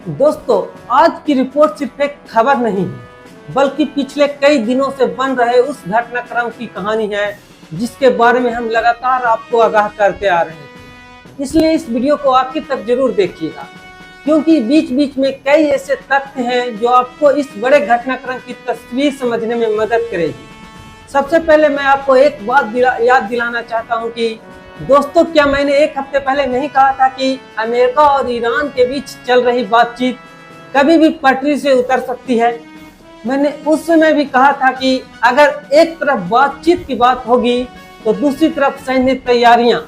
दोस्तों, आज की रिपोर्ट सिर्फ एक खबर नहीं है, बल्कि पिछले कई दिनों से बन रहे उस घटनाक्रम की कहानी है जिसके बारे में हम लगातार आपको आगाह करते आ रहे थे। इसलिए इस वीडियो को आखिर तक जरूर देखिएगा, क्योंकि बीच बीच में कई ऐसे तथ्य हैं जो आपको इस बड़े घटनाक्रम की तस्वीर समझने में मदद करेगी। सबसे पहले मैं आपको एक बात याद दिलाना चाहता हूँ कि दोस्तों, क्या मैंने एक हफ्ते पहले नहीं कहा था कि अमेरिका और ईरान के बीच चल रही बातचीत कभी भी पटरी से उतर सकती है। मैंने उस समय भी कहा था कि अगर एक तरफ बातचीत की बात होगी तो दूसरी तरफ सैन्य तैयारियां,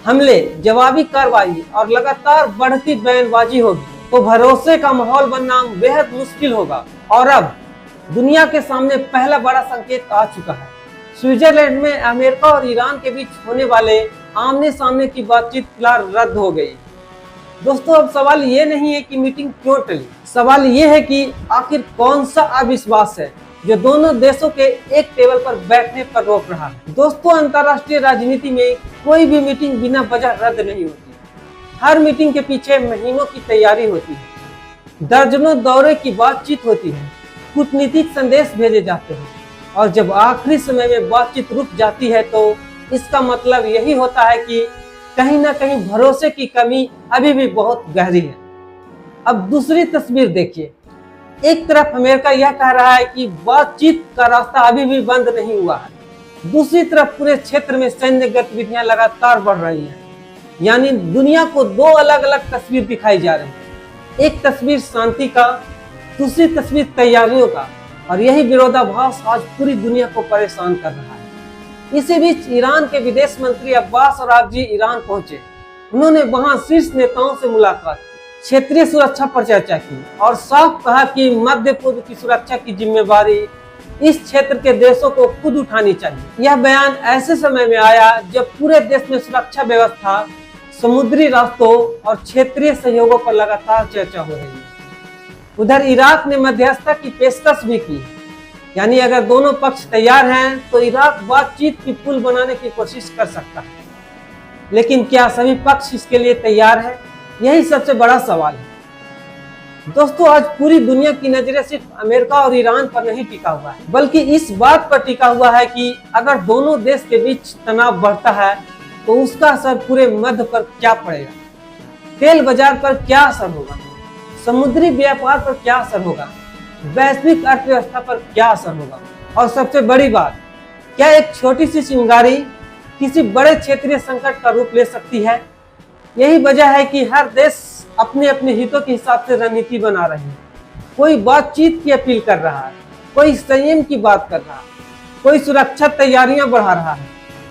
हमले, जवाबी कार्रवाई और लगातार बढ़ती बयानबाजी होगी तो भरोसे का माहौल बनना बेहद मुश्किल होगा। और अब दुनिया के सामने पहला बड़ा संकेत आ चुका है। स्विट्जरलैंड में अमेरिका और ईरान के बीच होने वाले आमने सामने की बातचीत फिलहाल रद्द हो गई। दोस्तों, अब सवाल ये नहीं है कि मीटिंग क्यों टली, सवाल ये है कि आखिर कौन सा अविश्वास है जो दोनों देशों के एक टेबल पर बैठने पर रोक रहा है। दोस्तों, अंतर्राष्ट्रीय राजनीति में कोई भी मीटिंग बिना वजह रद्द नहीं होती। हर मीटिंग के पीछे महीनों की तैयारी होती है, दर्जनों दौरे की बातचीत होती है, कूटनीतिक संदेश भेजे जाते हैं और जब आखिरी समय में बातचीत रुक जाती है तो इसका मतलब यही होता है कि कहीं ना कहीं भरोसे की कमी अभी भी बहुत गहरी है। अब दूसरी तस्वीर देखिए। एक तरफ अमेरिका यह कह रहा है कि बातचीत का रास्ता अभी भी बंद नहीं हुआ है, दूसरी तरफ पूरे क्षेत्र में सैन्य गतिविधियां लगातार बढ़ रही हैं। यानी दुनिया को दो अलग अलग तस्वीर दिखाई जा रही है, एक तस्वीर शांति का, दूसरी तस्वीर तैयारियों का। और यही विरोधाभास आज पूरी दुनिया को परेशान कर रहा है। इसी बीच ईरान के विदेश मंत्री अब्बास अरागची ईरान पहुंचे। उन्होंने वहां शीर्ष नेताओं से मुलाकात की, क्षेत्रीय सुरक्षा पर चर्चा की और साफ कहा कि मध्य पूर्व की सुरक्षा की जिम्मेवारी इस क्षेत्र के देशों को खुद उठानी चाहिए। यह बयान ऐसे समय में आया जब पूरे देश में सुरक्षा व्यवस्था, समुद्री रास्तों और क्षेत्रीय सहयोगों पर लगातार चर्चा हो रही है। उधर इराक ने मध्यस्थता की पेशकश भी की, यानी अगर दोनों पक्ष तैयार हैं तो इराक बातचीत की पुल बनाने की कोशिश कर सकता है। लेकिन क्या सभी पक्ष इसके लिए तैयार हैं? यही सबसे बड़ा सवाल है। दोस्तों, आज पूरी दुनिया की नजरें सिर्फ अमेरिका और ईरान पर नहीं टिका हुआ है, बल्कि इस बात पर टिका हुआ है कि अगर दोनों देश के बीच तनाव बढ़ता है तो उसका असर पूरे मध्य पर क्या पड़ेगा। तेल बाजार पर क्या असर होगा, समुद्री व्यापार पर क्या असर होगा, वैश्विक अर्थव्यवस्था पर क्या असर होगा। और सबसे बड़ी बात, क्या एक छोटी सी चिंगारी किसी बड़े क्षेत्रीय संकट का रूप ले सकती है। यही वजह है कि हर देश अपने अपने हितों के हिसाब से रणनीति बना रहे हैं। कोई बातचीत की अपील कर रहा है, कोई संयम की बात कर रहा है, कोई सुरक्षा तैयारियां बढ़ा रहा है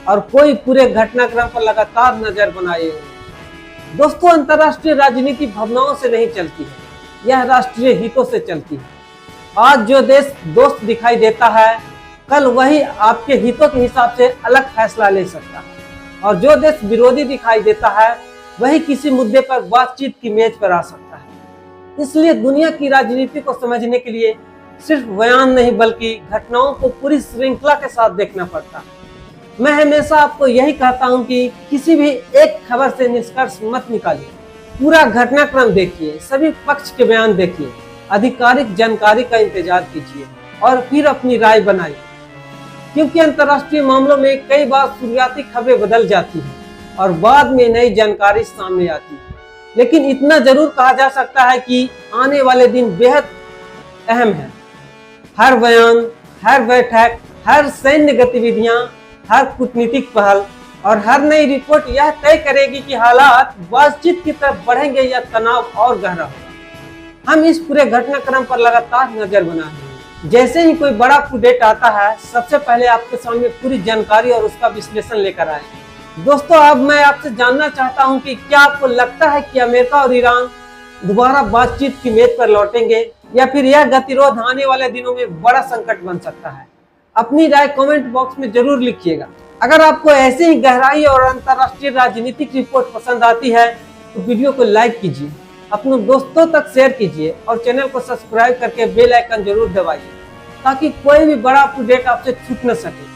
और कोई पूरे घटनाक्रम पर लगातार नजर बनाए हुए। दोस्तों, अंतर्राष्ट्रीय राजनीति भावनाओं से नहीं चलती है, यह राष्ट्रीय हितों से चलती है। आज जो देश दोस्त दिखाई देता है, कल वही आपके हितों के हिसाब से अलग फैसला ले सकता है, और जो देश विरोधी दिखाई देता है वही किसी मुद्दे पर बातचीत की मेज पर आ सकता है। इसलिए दुनिया की राजनीति को समझने के लिए सिर्फ बयान नहीं बल्कि घटनाओं को पूरी श्रृंखला के साथ देखना पड़ता है। मैं हमेशा आपको यही कहता हूं कि किसी भी एक खबर से निष्कर्ष मत निकालिए, पूरा घटनाक्रम देखिए, सभी पक्ष के बयान देखिए, आधिकारिक जानकारी का इंतजार कीजिए और फिर अपनी राय बनाइए। क्योंकि अंतर्राष्ट्रीय मामलों में कई बार शुरुआती खबरें बदल जाती हैं और बाद में नई जानकारी सामने आती है। लेकिन इतना जरूर कहा जा सकता है कि आने वाले दिन बेहद अहम है। हर बयान, हर बैठक, हर सैन्य गतिविधियां, हर कूटनीतिक पहल और हर नई रिपोर्ट यह तय करेगी कि हालात बातचीत की तरफ बढ़ेंगे या तनाव और गहरा होगा। हम इस पूरे घटनाक्रम पर लगातार नजर बना रहे हैं। जैसे ही कोई बड़ा अपडेट आता है, सबसे पहले आपके सामने पूरी जानकारी और उसका विश्लेषण लेकर आए। दोस्तों, अब मैं आपसे जानना चाहता हूं कि क्या आपको लगता है कि अमेरिका और ईरान दोबारा बातचीत की मेज पर लौटेंगे या फिर यह गतिरोध आने वाले दिनों में बड़ा संकट बन सकता है। अपनी राय कमेंट बॉक्स में जरूर लिखिएगा। अगर आपको ऐसे ही गहराई और अंतर्राष्ट्रीय राजनीतिक रिपोर्ट पसंद आती है तो वीडियो को लाइक कीजिए, अपने दोस्तों तक शेयर कीजिए और चैनल को सब्सक्राइब करके बेल आइकन जरूर दबाइए ताकि कोई भी बड़ा अपडेट आपसे छूट न सके।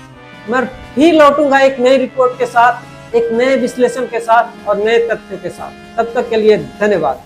मैं फिर लौटूंगा एक नई रिपोर्ट के साथ, एक नए विश्लेषण के साथ और नए तथ्यों के साथ। तब तक के लिए धन्यवाद।